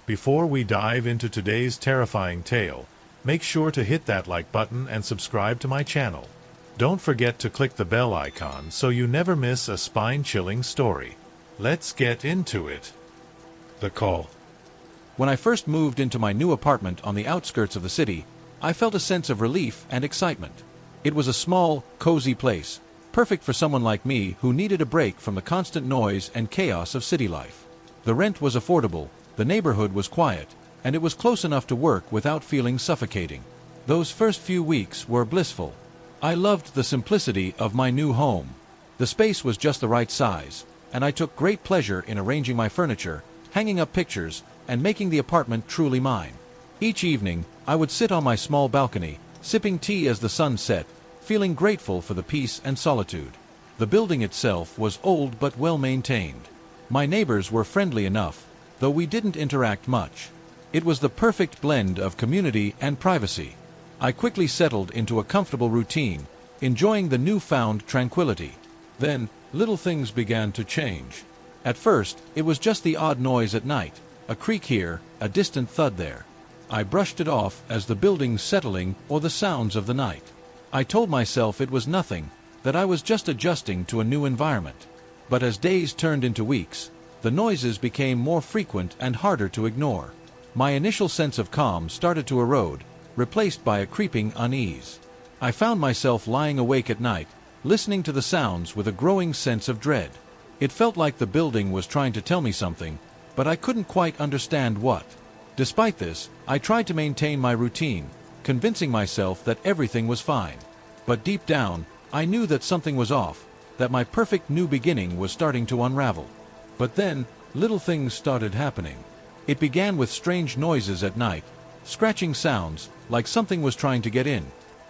Before we dive into today's terrifying tale, make sure to hit that like button and subscribe to my channel. Don't forget to click the bell icon so you never miss a spine-chilling story. Let's get into it. The Call. When I first moved into my new apartment on the outskirts of the city, I felt a sense of relief and excitement. It was a small, cozy place, perfect for someone like me who needed a break from the constant noise and chaos of city life. The rent was affordable, the neighborhood was quiet, and it was close enough to work without feeling suffocating. Those first few weeks were blissful. I loved the simplicity of my new home. The space was just the right size, and I took great pleasure in arranging my furniture, hanging up pictures, and making the apartment truly mine. Each evening, I would sit on my small balcony, sipping tea as the sun set, feeling grateful for the peace and solitude. The building itself was old but well maintained. My neighbors were friendly enough, though we didn't interact much. It was the perfect blend of community and privacy. I quickly settled into a comfortable routine, enjoying the newfound tranquility. Then, little things began to change. At first, it was just the odd noise at night, a creak here, a distant thud there. I brushed it off as the building's settling or the sounds of the night. I told myself it was nothing, that I was just adjusting to a new environment. But as days turned into weeks, the noises became more frequent and harder to ignore. My initial sense of calm started to erode, replaced by a creeping unease. I found myself lying awake at night, listening to the sounds with a growing sense of dread. It felt like the building was trying to tell me something, but I couldn't quite understand what. Despite this, I tried to maintain my routine, convincing myself that everything was fine. But deep down, I knew that something was off, that my perfect new beginning was starting to unravel. But then, little things started happening. It began with strange noises at night, scratching sounds, like something was trying to get in.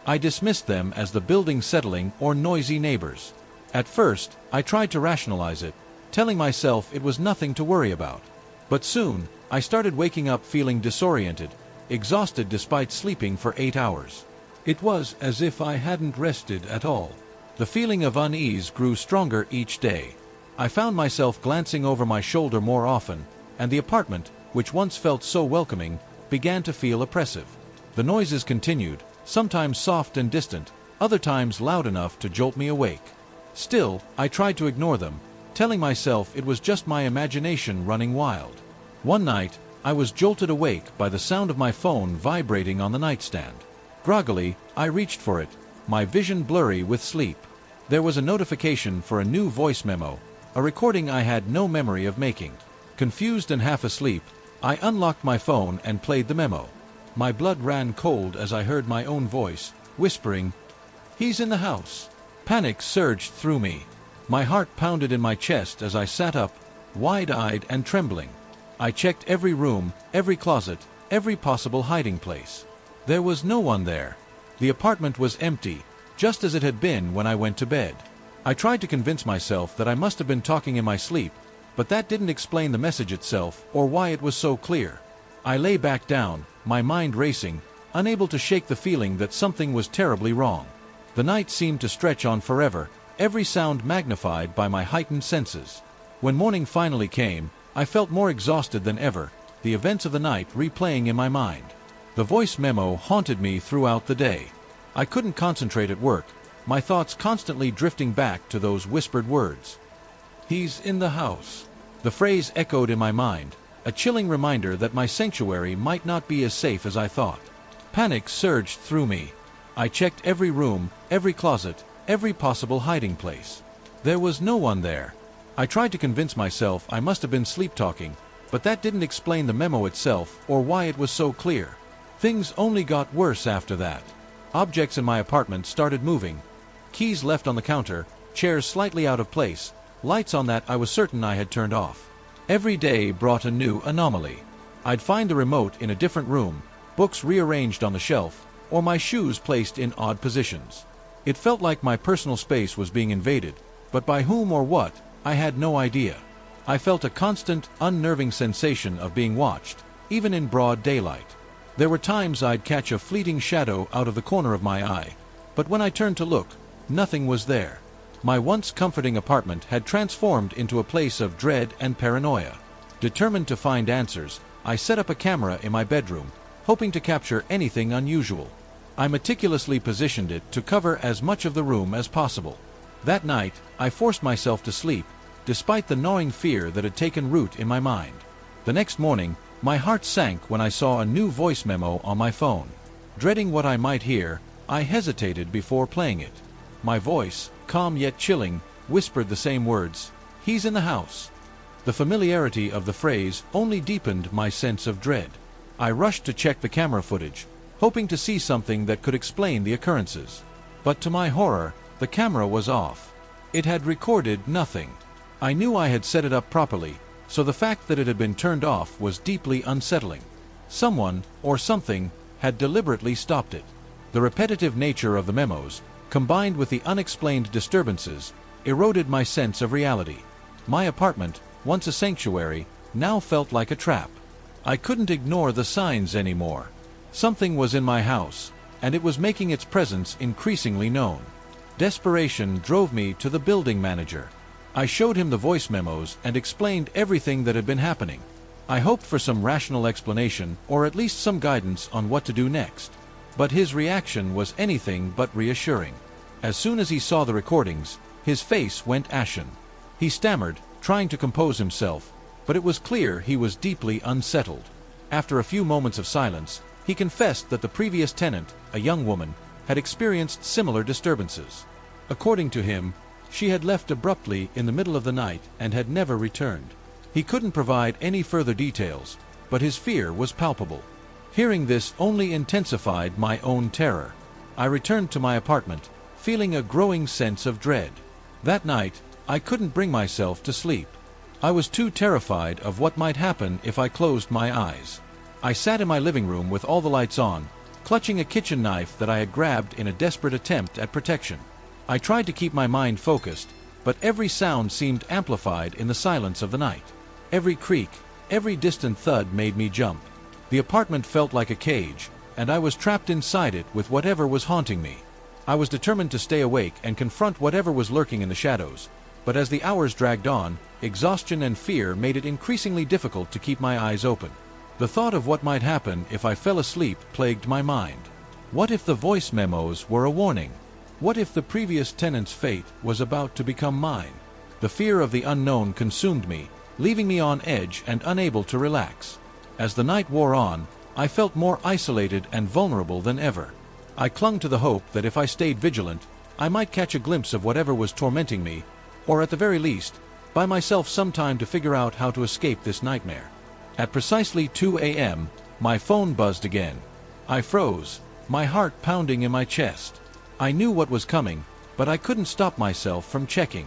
I dismissed them as the building settling or noisy neighbors. At first, I tried to rationalize it, telling myself it was nothing to worry about. But soon, I started waking up feeling disoriented, exhausted despite sleeping for 8 hours. It was as if I hadn't rested at all. The feeling of unease grew stronger each day. I found myself glancing over my shoulder more often, and the apartment, which once felt so welcoming, began to feel oppressive. The noises continued, sometimes soft and distant, other times loud enough to jolt me awake. Still, I tried to ignore them, telling myself it was just my imagination running wild. One night, I was jolted awake by the sound of my phone vibrating on the nightstand. Groggily, I reached for it, my vision blurry with sleep. There was a notification for a new voice memo, a recording I had no memory of making. Confused and half asleep, I unlocked my phone and played the memo. My blood ran cold as I heard my own voice, whispering, "He's in the house." Panic surged through me. My heart pounded in my chest as I sat up, wide-eyed and trembling. I checked every room, every closet, every possible hiding place. There was no one there. The apartment was empty, just as it had been when I went to bed. I tried to convince myself that I must have been talking in my sleep, but that didn't explain the message itself or why it was so clear. I lay back down, my mind racing, unable to shake the feeling that something was terribly wrong. The night seemed to stretch on forever, every sound magnified by my heightened senses. When morning finally came, I felt more exhausted than ever, the events of the night replaying in my mind. The voice memo haunted me throughout the day. I couldn't concentrate at work, my thoughts constantly drifting back to those whispered words. "He's in the house." The phrase echoed in my mind, a chilling reminder that my sanctuary might not be as safe as I thought. Panic surged through me. I checked every room, every closet, every possible hiding place. There was no one there. I tried to convince myself I must have been sleep-talking, but that didn't explain the memo itself or why it was so clear. Things only got worse after that. Objects in my apartment started moving. Keys left on the counter, chairs slightly out of place, lights on that I was certain I had turned off. Every day brought a new anomaly. I'd find the remote in a different room, books rearranged on the shelf, or my shoes placed in odd positions. It felt like my personal space was being invaded, but by whom or what, I had no idea. I felt a constant, unnerving sensation of being watched, even in broad daylight. There were times I'd catch a fleeting shadow out of the corner of my eye, but when I turned to look, nothing was there. My once comforting apartment had transformed into a place of dread and paranoia. Determined to find answers, I set up a camera in my bedroom, hoping to capture anything unusual. I meticulously positioned it to cover as much of the room as possible. That night, I forced myself to sleep, despite the gnawing fear that had taken root in my mind. The next morning, my heart sank when I saw a new voice memo on my phone. Dreading what I might hear, I hesitated before playing it. My voice, calm yet chilling, whispered the same words, "He's in the house." The familiarity of the phrase only deepened my sense of dread. I rushed to check the camera footage, hoping to see something that could explain the occurrences. But to my horror, the camera was off. It had recorded nothing. I knew I had set it up properly, so the fact that it had been turned off was deeply unsettling. Someone, or something, had deliberately stopped it. The repetitive nature of the memos, combined with the unexplained disturbances, eroded my sense of reality. My apartment, once a sanctuary, now felt like a trap. I couldn't ignore the signs anymore. Something was in my house, and it was making its presence increasingly known. Desperation drove me to the building manager. I showed him the voice memos and explained everything that had been happening. I hoped for some rational explanation or at least some guidance on what to do next. But his reaction was anything but reassuring. As soon as he saw the recordings, his face went ashen. He stammered, trying to compose himself, but it was clear he was deeply unsettled. After a few moments of silence, he confessed that the previous tenant, a young woman, had experienced similar disturbances. According to him, she had left abruptly in the middle of the night and had never returned. He couldn't provide any further details, but his fear was palpable. Hearing this only intensified my own terror. I returned to my apartment, feeling a growing sense of dread. That night, I couldn't bring myself to sleep. I was too terrified of what might happen if I closed my eyes. I sat in my living room with all the lights on, clutching a kitchen knife that I had grabbed in a desperate attempt at protection. I tried to keep my mind focused, but every sound seemed amplified in the silence of the night. Every creak, every distant thud made me jump. The apartment felt like a cage, and I was trapped inside it with whatever was haunting me. I was determined to stay awake and confront whatever was lurking in the shadows, but as the hours dragged on, exhaustion and fear made it increasingly difficult to keep my eyes open. The thought of what might happen if I fell asleep plagued my mind. What if the voice memos were a warning? What if the previous tenant's fate was about to become mine? The fear of the unknown consumed me, leaving me on edge and unable to relax. As the night wore on, I felt more isolated and vulnerable than ever. I clung to the hope that if I stayed vigilant, I might catch a glimpse of whatever was tormenting me, or at the very least, buy myself some time to figure out how to escape this nightmare. At precisely 2 a.m., my phone buzzed again. I froze, my heart pounding in my chest. I knew what was coming, but I couldn't stop myself from checking.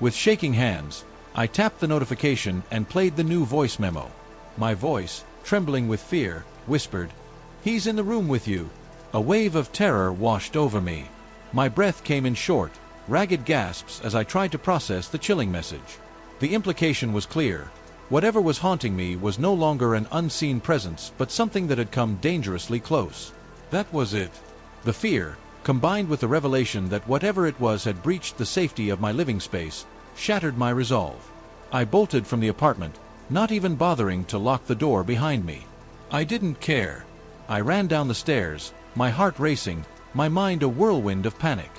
With shaking hands, I tapped the notification and played the new voice memo. My voice, trembling with fear, whispered, "He's in the room with you." A wave of terror washed over me. My breath came in short, ragged gasps as I tried to process the chilling message. The implication was clear. Whatever was haunting me was no longer an unseen presence, but something that had come dangerously close. That was it. The fear, combined with the revelation that whatever it was had breached the safety of my living space, shattered my resolve. I bolted from the apartment, not even bothering to lock the door behind me. I didn't care. I ran down the stairs, my heart racing, my mind a whirlwind of panic.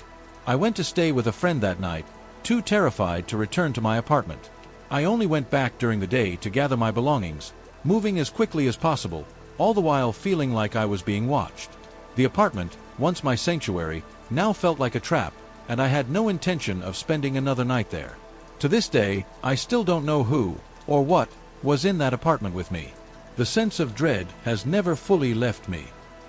I went to stay with a friend that night, too terrified to return to my apartment. I only went back during the day to gather my belongings, moving as quickly as possible, all the while feeling like I was being watched. The apartment, once my sanctuary, now felt like a trap, and I had no intention of spending another night there. To this day, I still don't know who, or what, was in that apartment with me. The sense of dread has never fully left me.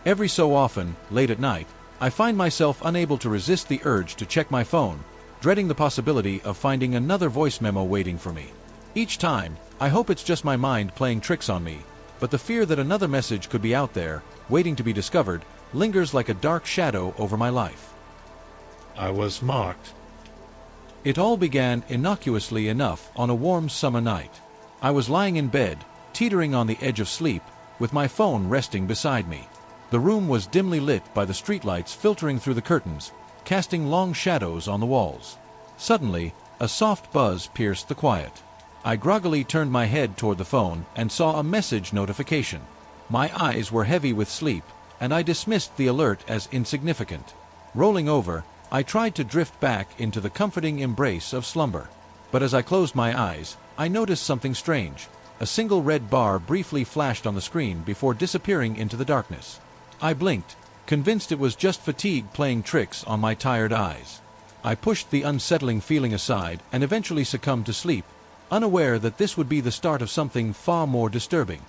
Every so often, late at night, I find myself unable to resist the urge to check my phone, dreading the possibility of finding another voice memo waiting for me. Each time, I hope it's just my mind playing tricks on me, but the fear that another message could be out there, waiting to be discovered, lingers like a dark shadow over my life. I was mocked. It all began innocuously enough on a warm summer night. I was lying in bed, teetering on the edge of sleep, with my phone resting beside me. The room was dimly lit by the streetlights filtering through the curtains, casting long shadows on the walls. Suddenly, a soft buzz pierced the quiet. I groggily turned my head toward the phone and saw a message notification. My eyes were heavy with sleep, and I dismissed the alert as insignificant. Rolling over, I tried to drift back into the comforting embrace of slumber. But as I closed my eyes, I noticed something strange. A single red bar briefly flashed on the screen before disappearing into the darkness. I blinked, convinced it was just fatigue playing tricks on my tired eyes. I pushed the unsettling feeling aside and eventually succumbed to sleep, unaware that this would be the start of something far more disturbing.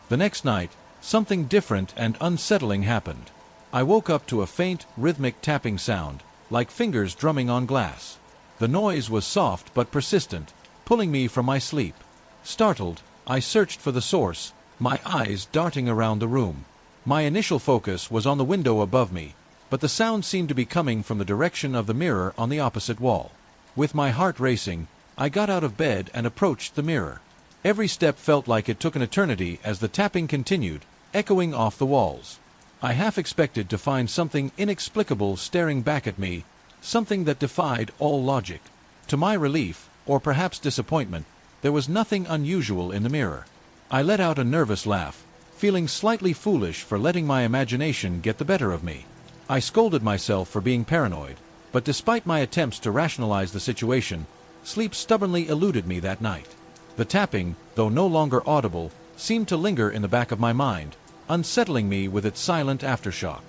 The next night, something different and unsettling happened. I woke up to a faint, rhythmic tapping sound, like fingers drumming on glass. The noise was soft but persistent, pulling me from my sleep. Startled, I searched for the source, my eyes darting around the room. My initial focus was on the window above me, but the sound seemed to be coming from the direction of the mirror on the opposite wall. With my heart racing, I got out of bed and approached the mirror. Every step felt like it took an eternity as the tapping continued, echoing off the walls. I half expected to find something inexplicable staring back at me, something that defied all logic. To my relief, or perhaps disappointment, there was nothing unusual in the mirror. I let out a nervous laugh, feeling slightly foolish for letting my imagination get the better of me. I scolded myself for being paranoid, but despite my attempts to rationalize the situation, sleep stubbornly eluded me that night. The tapping, though no longer audible, seemed to linger in the back of my mind, unsettling me with its silent aftershock.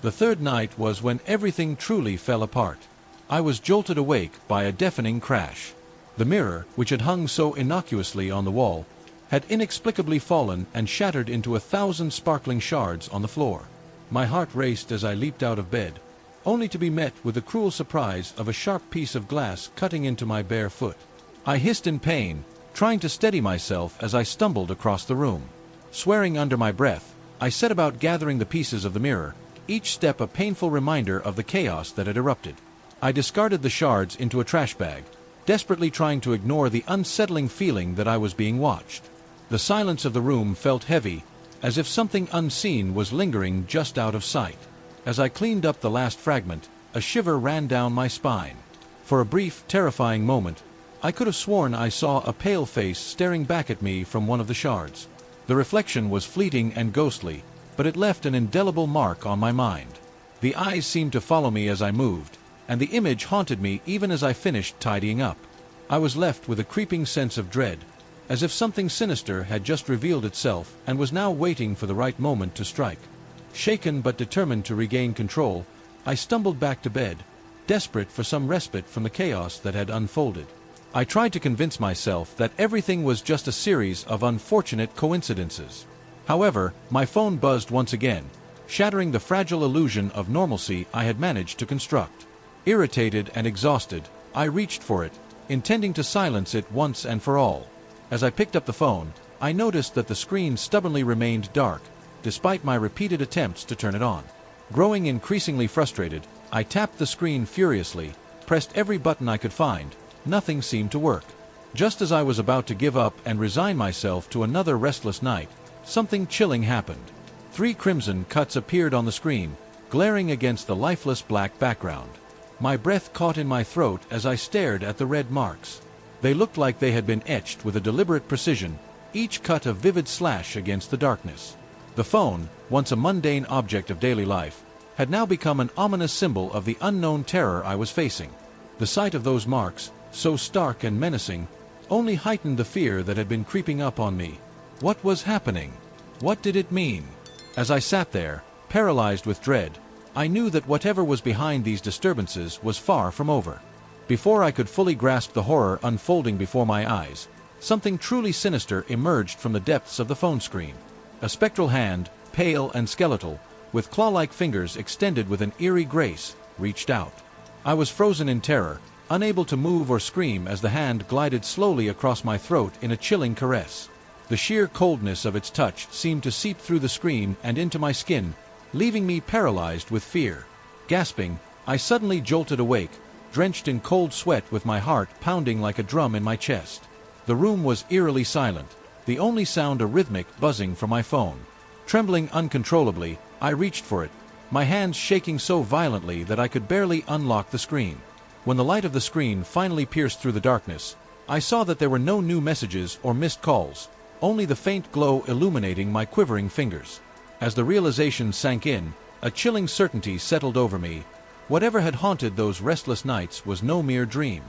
The third night was when everything truly fell apart. I was jolted awake by a deafening crash. The mirror, which had hung so innocuously on the wall, had inexplicably fallen and shattered into 1,000 sparkling shards on the floor. My heart raced as I leaped out of bed, only to be met with the cruel surprise of a sharp piece of glass cutting into my bare foot. I hissed in pain, trying to steady myself as I stumbled across the room. Swearing under my breath, I set about gathering the pieces of the mirror, each step a painful reminder of the chaos that had erupted. I discarded the shards into a trash bag, desperately trying to ignore the unsettling feeling that I was being watched. The silence of the room felt heavy, as if something unseen was lingering just out of sight. As I cleaned up the last fragment, a shiver ran down my spine. For a brief, terrifying moment, I could have sworn I saw a pale face staring back at me from one of the shards. The reflection was fleeting and ghostly, but it left an indelible mark on my mind. The eyes seemed to follow me as I moved, and the image haunted me even as I finished tidying up. I was left with a creeping sense of dread, as if something sinister had just revealed itself and was now waiting for the right moment to strike. Shaken but determined to regain control, I stumbled back to bed, desperate for some respite from the chaos that had unfolded. I tried to convince myself that everything was just a series of unfortunate coincidences. However, my phone buzzed once again, shattering the fragile illusion of normalcy I had managed to construct. Irritated and exhausted, I reached for it, intending to silence it once and for all. As I picked up the phone, I noticed that the screen stubbornly remained dark, despite my repeated attempts to turn it on. Growing increasingly frustrated, I tapped the screen furiously, pressed every button I could find. Nothing seemed to work. Just as I was about to give up and resign myself to another restless night, something chilling happened. 3 crimson cuts appeared on the screen, glaring against the lifeless black background. My breath caught in my throat as I stared at the red marks. They looked like they had been etched with a deliberate precision, each cut a vivid slash against the darkness. The phone, once a mundane object of daily life, had now become an ominous symbol of the unknown terror I was facing. The sight of those marks, so stark and menacing, only heightened the fear that had been creeping up on me. What was happening? What did it mean? As I sat there, paralyzed with dread, I knew that whatever was behind these disturbances was far from over. Before I could fully grasp the horror unfolding before my eyes, something truly sinister emerged from the depths of the phone screen. A spectral hand, pale and skeletal, with claw-like fingers extended with an eerie grace, reached out. I was frozen in terror, unable to move or scream as the hand glided slowly across my throat in a chilling caress. The sheer coldness of its touch seemed to seep through the screen and into my skin, leaving me paralyzed with fear. Gasping, I suddenly jolted awake, drenched in cold sweat with my heart pounding like a drum in my chest. The room was eerily silent, the only sound a rhythmic buzzing from my phone. Trembling uncontrollably, I reached for it, my hands shaking so violently that I could barely unlock the screen. When the light of the screen finally pierced through the darkness, I saw that there were no new messages or missed calls, only the faint glow illuminating my quivering fingers. As the realization sank in, a chilling certainty settled over me. Whatever had haunted those restless nights was no mere dream.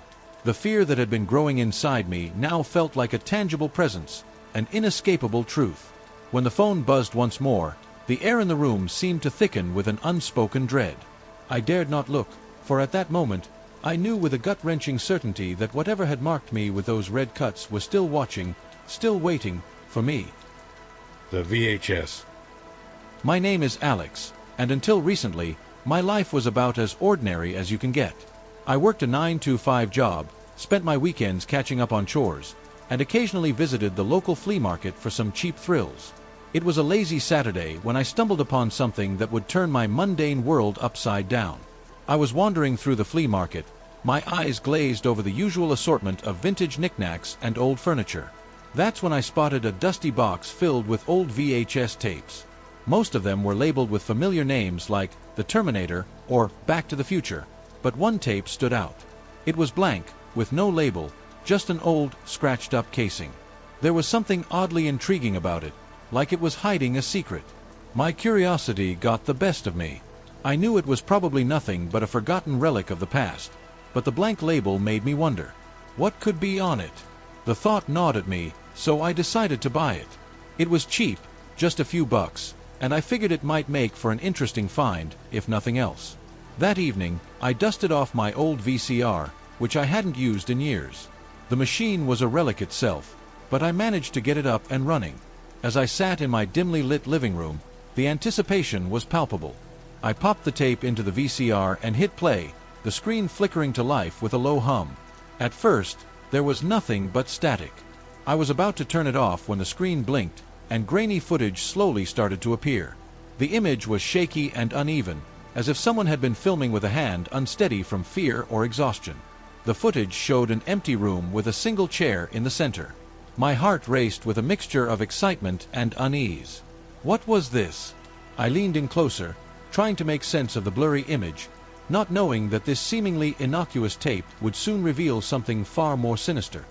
The fear that had been growing inside me now felt like a tangible presence, an inescapable truth. When the phone buzzed once more, the air in the room seemed to thicken with an unspoken dread. I dared not look, for at that moment, I knew with a gut-wrenching certainty that whatever had marked me with those red cuts was still watching, still waiting, for me. The VHS. My name is Alex, and until recently, my life was about as ordinary as you can get. I worked a 9-to-5 job, spent my weekends catching up on chores, and occasionally visited the local flea market for some cheap thrills. It was a lazy Saturday when I stumbled upon something that would turn my mundane world upside down. I was wandering through the flea market, my eyes glazed over the usual assortment of vintage knickknacks and old furniture. That's when I spotted a dusty box filled with old VHS tapes. Most of them were labeled with familiar names like The Terminator or Back to the Future, but one tape stood out. It was blank, with no label, just an old, scratched-up casing. There was something oddly intriguing about it, like it was hiding a secret. My curiosity got the best of me. I knew it was probably nothing but a forgotten relic of the past, but the blank label made me wonder. What could be on it? The thought gnawed at me, so I decided to buy it. It was cheap, just a few bucks, and I figured it might make for an interesting find, if nothing else. That evening, I dusted off my old VCR, which I hadn't used in years. The machine was a relic itself, but I managed to get it up and running. As I sat in my dimly lit living room, the anticipation was palpable. I popped the tape into the VCR and hit play, the screen flickering to life with a low hum. At first, there was nothing but static. I was about to turn it off when the screen blinked, and grainy footage slowly started to appear. The image was shaky and uneven, as if someone had been filming with a hand unsteady from fear or exhaustion. The footage showed an empty room with a single chair in the center. My heart raced with a mixture of excitement and unease. What was this? I leaned in closer, trying to make sense of the blurry image, not knowing that this seemingly innocuous tape would soon reveal something far more sinister.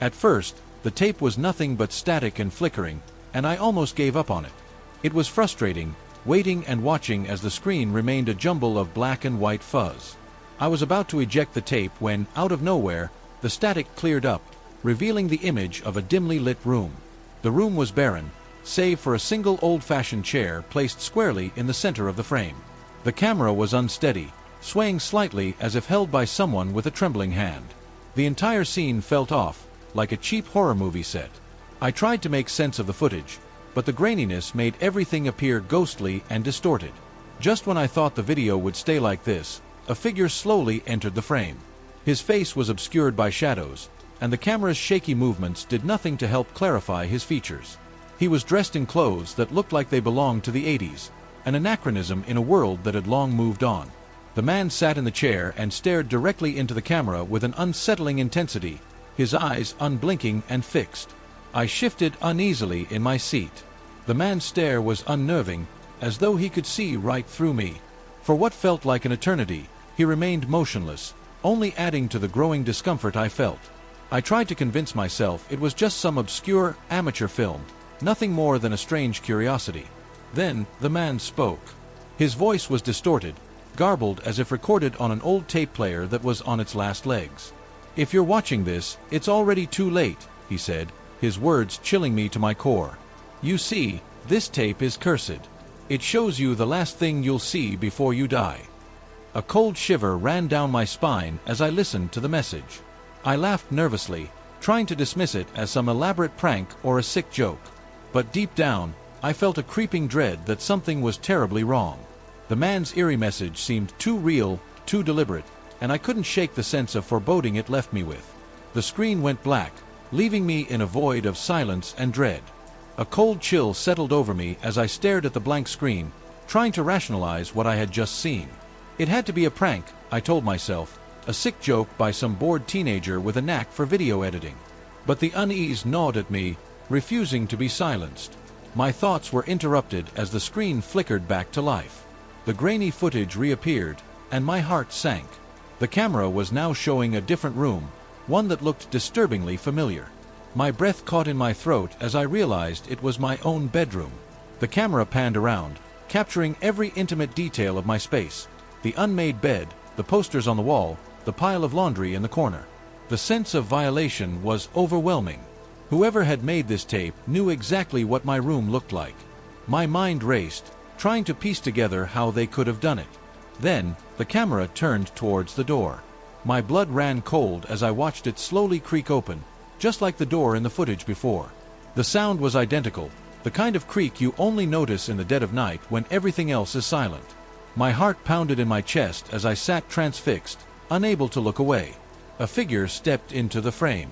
At first, the tape was nothing but static and flickering, and I almost gave up on it. It was frustrating, waiting and watching as the screen remained a jumble of black and white fuzz. I was about to eject the tape when, out of nowhere, the static cleared up, revealing the image of a dimly lit room. The room was barren, save for a single old-fashioned chair placed squarely in the center of the frame. The camera was unsteady, swaying slightly as if held by someone with a trembling hand. The entire scene felt off, like a cheap horror movie set. I tried to make sense of the footage, but the graininess made everything appear ghostly and distorted. Just when I thought the video would stay like this, a figure slowly entered the frame. His face was obscured by shadows, and the camera's shaky movements did nothing to help clarify his features. He was dressed in clothes that looked like they belonged to the 80s, an anachronism in a world that had long moved on. The man sat in the chair and stared directly into the camera with an unsettling intensity, his eyes unblinking and fixed. I shifted uneasily in my seat. The man's stare was unnerving, as though he could see right through me. For what felt like an eternity, he remained motionless, only adding to the growing discomfort I felt. I tried to convince myself it was just some obscure, amateur film, nothing more than a strange curiosity. Then, the man spoke. His voice was distorted, garbled as if recorded on an old tape player that was on its last legs. "If you're watching this, it's already too late," he said, his words chilling me to my core. "You see, this tape is cursed. It shows you the last thing you'll see before you die." A cold shiver ran down my spine as I listened to the message. I laughed nervously, trying to dismiss it as some elaborate prank or a sick joke. But deep down, I felt a creeping dread that something was terribly wrong. The man's eerie message seemed too real, too deliberate, and I couldn't shake the sense of foreboding it left me with. The screen went black, leaving me in a void of silence and dread. A cold chill settled over me as I stared at the blank screen, trying to rationalize what I had just seen. It had to be a prank, I told myself, a sick joke by some bored teenager with a knack for video editing. But the unease gnawed at me, refusing to be silenced. My thoughts were interrupted as the screen flickered back to life. The grainy footage reappeared, and my heart sank. The camera was now showing a different room, one that looked disturbingly familiar. My breath caught in my throat as I realized it was my own bedroom. The camera panned around, capturing every intimate detail of my space. The unmade bed, the posters on the wall, the pile of laundry in the corner. The sense of violation was overwhelming. Whoever had made this tape knew exactly what my room looked like. My mind raced, trying to piece together how they could have done it. Then, the camera turned towards the door. My blood ran cold as I watched it slowly creak open, just like the door in the footage before. The sound was identical, the kind of creak you only notice in the dead of night when everything else is silent. My heart pounded in my chest as I sat transfixed, unable to look away. A figure stepped into the frame.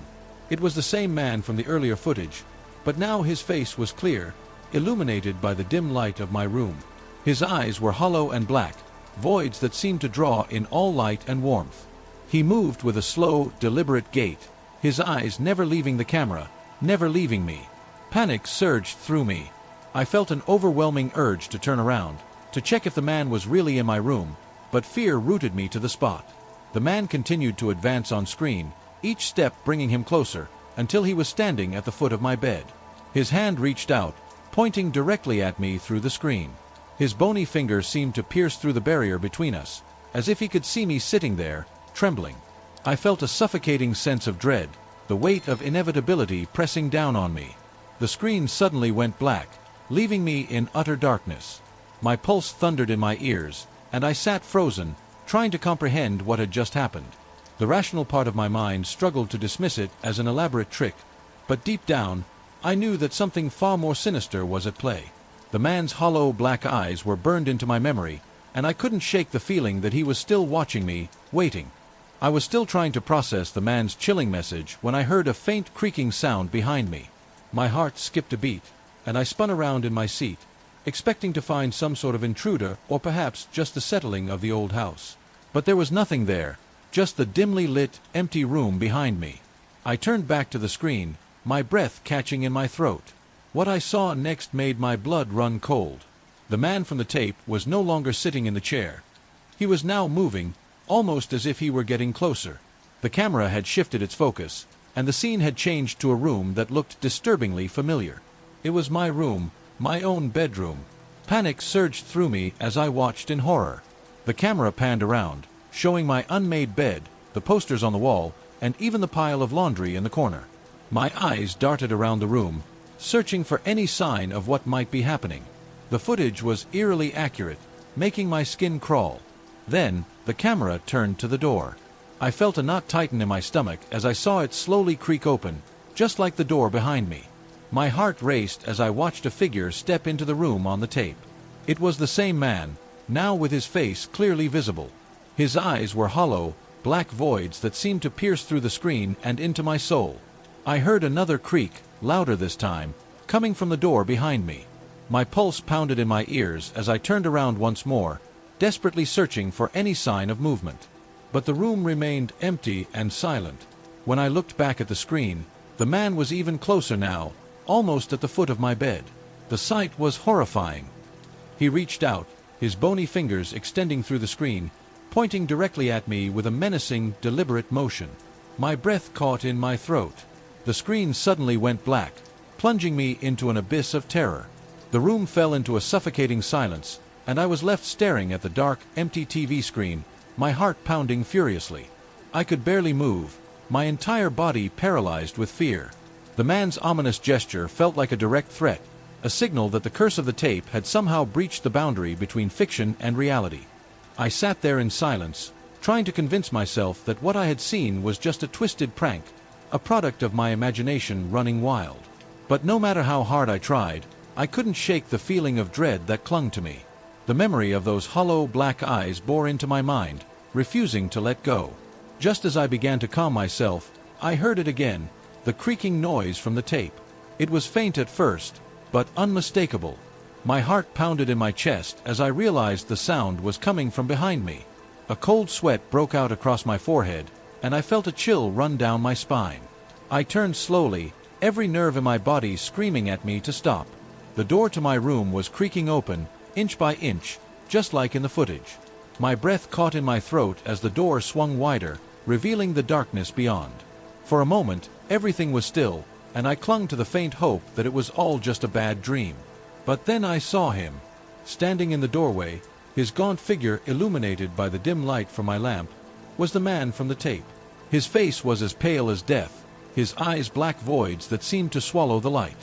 It was the same man from the earlier footage, but now his face was clear, illuminated by the dim light of my room. His eyes were hollow and black, voids that seemed to draw in all light and warmth. He moved with a slow, deliberate gait, his eyes never leaving the camera, never leaving me. Panic surged through me. I felt an overwhelming urge to turn around, to check if the man was really in my room, but fear rooted me to the spot. The man continued to advance on screen, each step bringing him closer, until he was standing at the foot of my bed. His hand reached out, pointing directly at me through the screen. His bony fingers seemed to pierce through the barrier between us, as if he could see me sitting there, trembling. I felt a suffocating sense of dread, the weight of inevitability pressing down on me. The screen suddenly went black, leaving me in utter darkness. My pulse thundered in my ears, and I sat frozen, trying to comprehend what had just happened. The rational part of my mind struggled to dismiss it as an elaborate trick, but deep down, I knew that something far more sinister was at play. The man's hollow black eyes were burned into my memory, and I couldn't shake the feeling that he was still watching me, waiting. I was still trying to process the man's chilling message when I heard a faint creaking sound behind me. My heart skipped a beat, and I spun around in my seat, expecting to find some sort of intruder or perhaps just the settling of the old house. But there was nothing there, just the dimly lit, empty room behind me. I turned back to the screen, my breath catching in my throat. What I saw next made my blood run cold. The man from the tape was no longer sitting in the chair. He was now moving, almost as if he were getting closer. The camera had shifted its focus, and the scene had changed to a room that looked disturbingly familiar. It was my room, my own bedroom. Panic surged through me as I watched in horror. The camera panned around, showing my unmade bed, the posters on the wall, and even the pile of laundry in the corner. My eyes darted around the room, searching for any sign of what might be happening. The footage was eerily accurate, making my skin crawl. Then, the camera turned to the door. I felt a knot tighten in my stomach as I saw it slowly creak open, just like the door behind me. My heart raced as I watched a figure step into the room on the tape. It was the same man, now with his face clearly visible. His eyes were hollow, black voids that seemed to pierce through the screen and into my soul. I heard another creak, louder this time, coming from the door behind me. My pulse pounded in my ears as I turned around once more, desperately searching for any sign of movement. But the room remained empty and silent. When I looked back at the screen, the man was even closer now, almost at the foot of my bed. The sight was horrifying. He reached out, his bony fingers extending through the screen, pointing directly at me with a menacing, deliberate motion. My breath caught in my throat. The screen suddenly went black, plunging me into an abyss of terror. The room fell into a suffocating silence, and I was left staring at the dark, empty TV screen, my heart pounding furiously. I could barely move, my entire body paralyzed with fear. The man's ominous gesture felt like a direct threat, a signal that the curse of the tape had somehow breached the boundary between fiction and reality. I sat there in silence, trying to convince myself that what I had seen was just a twisted prank, a product of my imagination running wild. But no matter how hard I tried, I couldn't shake the feeling of dread that clung to me. The memory of those hollow black eyes bore into my mind, refusing to let go. Just as I began to calm myself, I heard it again, the creaking noise from the tape. It was faint at first, but unmistakable. My heart pounded in my chest as I realized the sound was coming from behind me. A cold sweat broke out across my forehead, and I felt a chill run down my spine. I turned slowly, every nerve in my body screaming at me to stop. The door to my room was creaking open, inch by inch, just like in the footage. My breath caught in my throat as the door swung wider, revealing the darkness beyond. For a moment, everything was still, and I clung to the faint hope that it was all just a bad dream. But then I saw him. Standing in the doorway, his gaunt figure illuminated by the dim light from my lamp, was the man from the tape. His face was as pale as death, his eyes black voids that seemed to swallow the light.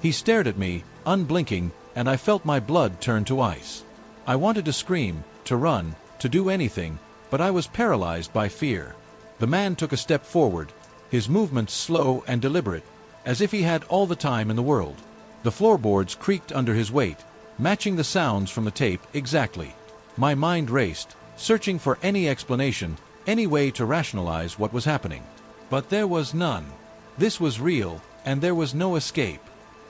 He stared at me, unblinking, and I felt my blood turn to ice. I wanted to scream, to run, to do anything, but I was paralyzed by fear. The man took a step forward, his movements slow and deliberate, as if he had all the time in the world. The floorboards creaked under his weight, matching the sounds from the tape exactly. My mind raced, searching for any explanation, any way to rationalize what was happening. But there was none. This was real, and there was no escape.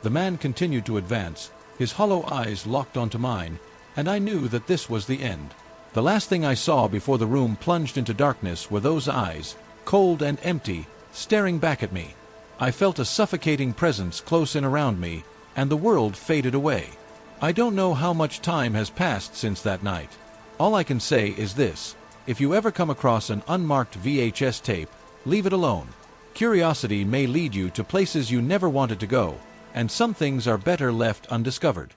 The man continued to advance, his hollow eyes locked onto mine, and I knew that this was the end. The last thing I saw before the room plunged into darkness were those eyes, cold and empty, staring back at me. I felt a suffocating presence close in around me, and the world faded away. I don't know how much time has passed since that night. All I can say is this: if you ever come across an unmarked VHS tape, leave it alone. Curiosity may lead you to places you never wanted to go, and some things are better left undiscovered.